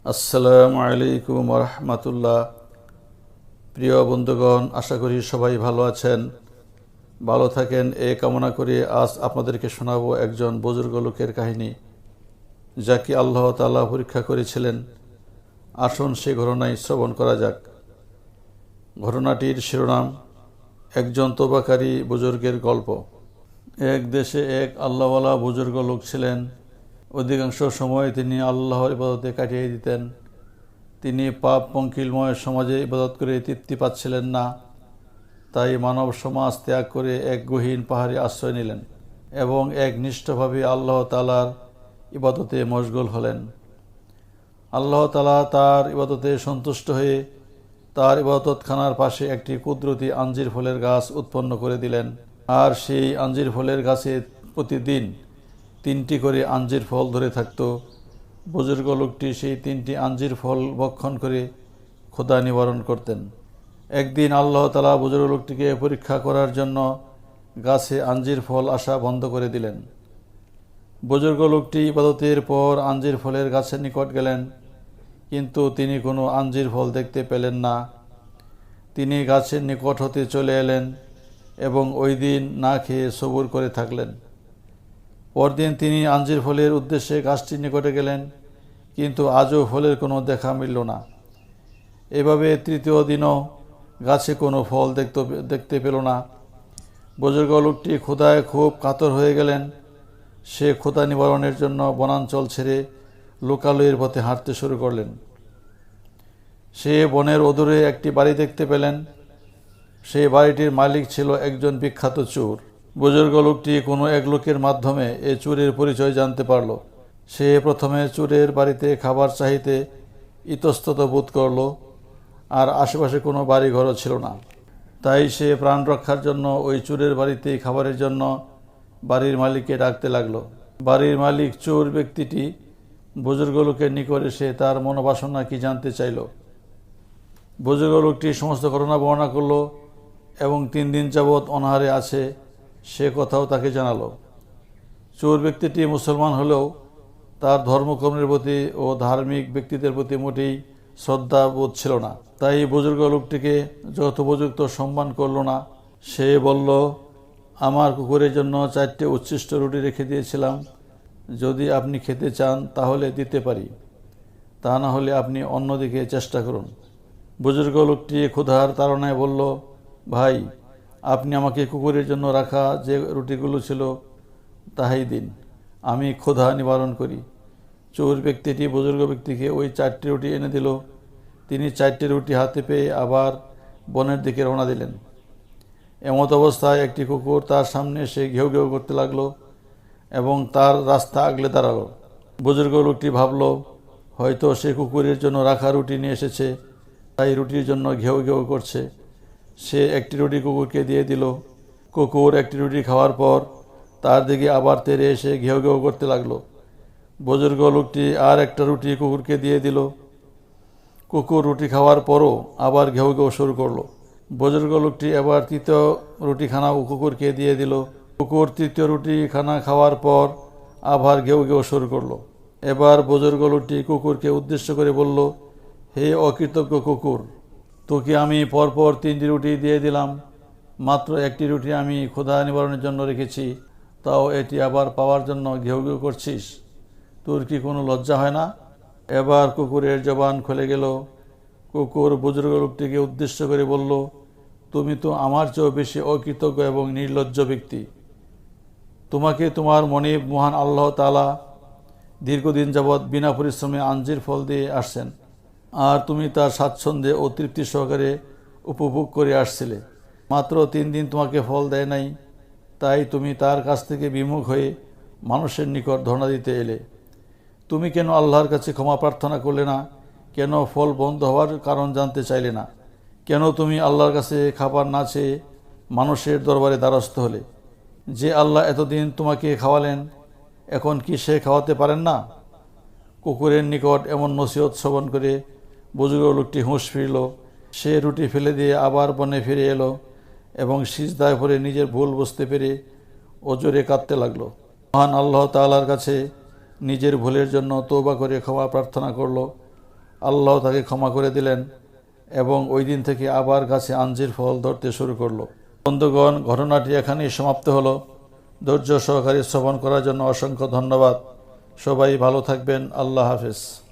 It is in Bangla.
আসসালামু আলাইকুম রহমতুল্লাহ। প্রিয় বন্ধুগণ, আশা করি সবাই ভালো আছেন, ভালো থাকেন এ কামনা করে আজ আপনাদেরকে শোনাবো একজন বুজুর্গ লোকের কাহিনী, যাকে আল্লাহ তাআলা পরীক্ষা করেছিলেন। আসুন সে ঘটনায় শ্রবণ করা যাক। ঘটনাটির শিরোনাম একজন তওবাকারী বুজুর্গের গল্প। এক দেশে এক আল্লাহওয়ালা বুজুর্গ লোক ছিলেন। অধিকাংশ সময় তিনি আল্লাহর ইবাদতে কাটিয়ে দিতেন। তিনি পাপ পঙ্কিলময় সমাজে ইবাদত করে তৃপ্তি পাচ্ছিলেন না, তাই মানব সমাজ ত্যাগ করে এক গহীন পাহাড়ে আশ্রয় নিলেন এবং একনিষ্ঠভাবে আল্লাহ তাআলার ইবাদতে মশগুল হলেন। আল্লাহ তাআলা তার ইবাদতে সন্তুষ্ট হয়ে তার ইবাদতখানার পাশে একটি কুদরতি আঞ্জির ফলের গাছ উৎপন্ন করে দিলেন, আর সেই আঞ্জির ফলের গাছে প্রতিদিন 3টি করে আঞ্জির ফল ধরে থাকত। বুজুর্গ লোকটি সেই 3টি আঞ্জির ফল ভক্ষণ করে ক্ষুধা নিবারণ করতেন। একদিন আল্লাহ তাআলা বুজুর্গ লোকটিকে পরীক্ষা করার জন্য গাছে আঞ্জির ফল আসা বন্ধ করে দিলেন। বুজুর্গ লোকটি ইবাদতের পর আঞ্জির ফলের গাছের নিকট গেলেন, কিন্তু তিনি কোনো আঞ্জির ফল দেখতে পেলেন না। তিনি গাছের নিকট হতে চলে এলেন এবং ওই দিন না খেয়ে সবুর করে থাকলেন। পরদিন তিনি আঞ্জির ফলের উদ্দেশ্যে গাছটির নিকটে গেলেন, কিন্তু আজও ফলের কোনো দেখা মিলল না। এভাবে তৃতীয় দিনও গাছে কোনো ফল দেখতে পেল না। বুজুর্গ লোকটি ক্ষুধায় খুব কাতর হয়ে গেলেন। সে ক্ষুধা নিবারণের জন্য বনাঞ্চল ছেড়ে লোকালয়ের পথে হাঁটতে শুরু করলেন। সে বনের অদূরে একটি বাড়ি দেখতে পেলেন। সেই বাড়িটির মালিক ছিল একজন বিখ্যাত চোর। বুজুর্গ লোকটি কোনো এক লোকের মাধ্যমে এই চোরের পরিচয় জানতে পারল। সে প্রথমে চোরের বাড়িতে খাবার চাইতে ইতস্তত বোধ করল, আর আশেপাশে কোনো বাড়িঘরও ছিল না। তাই সে প্রাণ রক্ষার জন্য ওই চোরের বাড়িতে খাবারের জন্য বাড়ির মালিককে ডাকতে লাগলো। বাড়ির মালিক চোর ব্যক্তিটি বুজুর্গ লোকের নিকট এসে তার মনোবাসনা কি জানতে চাইল। বুজুর্গ লোকটি সমস্ত ঘটনা বর্ণনা করল এবং 3 দিন যাবৎ অনাহারে আছে সে কথাও তাকে জানালো। চোর ব্যক্তিটি মুসলমান হলেও তার ধর্মকর্মের প্রতি ও ধার্মিক ব্যক্তিদের প্রতি মোটেই শ্রদ্ধা বোধ ছিল না, তাই বুজুর্গ লোকটিকে যথোপযুক্ত সম্মান করল না। সে বলল, আমার কুকুরের জন্য 4টে উচ্ছিষ্ট রুটি রেখে দিয়েছিলাম, যদি আপনি খেতে চান তাহলে দিতে পারি, তা না হলে আপনি অন্যদিকে চেষ্টা করুন। বুজুর্গ লোকটি ক্ষুধার তাড়নায় বলল, ভাই, আপনি আমাকে কুকুরের জন্য রাখা যে রুটিগুলো ছিল তাই দিন, আমি ক্ষুধা নিবারণ করি। চোর ব্যক্তিটি বুজুর্গ ব্যক্তিকে ওই 4টি রুটি এনে দিল। তিনি 4টি রুটি হাতে পেয়ে আবার বনের দিকে রওনা দিলেন। এমত অবস্থায় একটি কুকুর তার সামনে এসে ঘেউ ঘেউ করতে লাগলো এবং তার রাস্তা আগলে দাঁড়ালো। বুজুর্গ লোকটি ভাবল, হয়তো সে কুকুরের জন্য রাখা রুটি নিয়ে এসেছে, তাই রুটির জন্য ঘেউ ঘেউ করছে। সে একটি রুটি কুকুরকে দিয়ে দিল। কুকুর একটি রুটি খাওয়ার পর তার দিকে আবার তেড়ে এসে ঘেউ ঘেউ করতে লাগলো। বুজুর্গ লোকটি আর একটা রুটি কুকুরকে দিয়ে দিল। কুকুর রুটি খাওয়ার পরও আবার ঘেউ ঘেউ শুরু করলো। বুজুর্গ লোকটি এবার 3য় রুটিখানাও কুকুরকে দিয়ে দিল। কুকুর 3য় রুটিখানা খাওয়ার পর আবার ঘেউ ঘেউ শুরু করলো। এবার বুজুর্গ লোকটি কুকুরকে উদ্দেশ্য করে বলল, হে অকৃতজ্ঞ কুকুর, তোকে আমি পরপর 3টি রুটি দিয়ে দিলাম, মাত্র একটি রুটি আমি ক্ষুধা নিবারণের জন্য রেখেছি, তাও এটি আবার পাওয়ার জন্য ঘেউ ঘেউ করছিস, তোর কি কোনো লজ্জা হয় না? এবার কুকুরের জবান খুলে গেল। কুকুর বুজুর্গ লোকটিকে উদ্দেশ্য করে বলল, তুমি তো আমার চেয়েও বেশি অকৃতজ্ঞ এবং নির্লজ্জ ব্যক্তি। তোমাকে তোমার মনিব মহান আল্লাহ তাআলা দীর্ঘদিন যাবৎ বিনা পরিশ্রমে আঞ্জির ফল দিয়ে আসছেন, আর তুমি তার স্বাচ্ছন্দ্যে ও তৃপ্তি সহকারে উপভোগ করে আসছিলে। মাত্র 3 দিন তোমাকে ফল দেয় নাই, তাই তুমি তার কাছ থেকে বিমুখ হয়ে মানুষের নিকট ধর্ণা দিতে এলে। তুমি কেন আল্লাহর কাছে ক্ষমা প্রার্থনা করলে না? কেন ফল বন্ধ হওয়ার কারণ জানতে চাইলে না? কেন তুমি আল্লাহর কাছে খাবার না চেয়ে মানুষের দরবারে দ্বারস্থ হলে? যে আল্লাহ এতদিন তোমাকে খাওয়ালেন, এখন কি সে খাওয়াতে পারেন না? কুকুরের নিকট এমন নসিহত শ্রবণ করে বুজুর্গ লোকটি হুঁশ ফিরল। সে রুটি ফেলে দিয়ে আবার বনে ফিরে এলো এবং সিজদায় পড়ে নিজের ভুল বুঝতে পেরে অজরে কাঁদতে লাগলো। মহান আল্লাহ তাআলার কাছে নিজের ভুলের জন্য তওবা করে ক্ষমা প্রার্থনা করল আল্লাহ তাকে ক্ষমা করে দিলেন এবং ওই দিন থেকে আবার গাছে আঞ্জির ফল ধরতে শুরু করলো। বন্ধুগণ, ঘটনাটি এখানেই সমাপ্ত হলো। ধৈর্য সহকারে শ্রবণ করার জন্য অসংখ্য ধন্যবাদ। সবাই ভালো থাকবেন। আল্লাহ হাফেজ।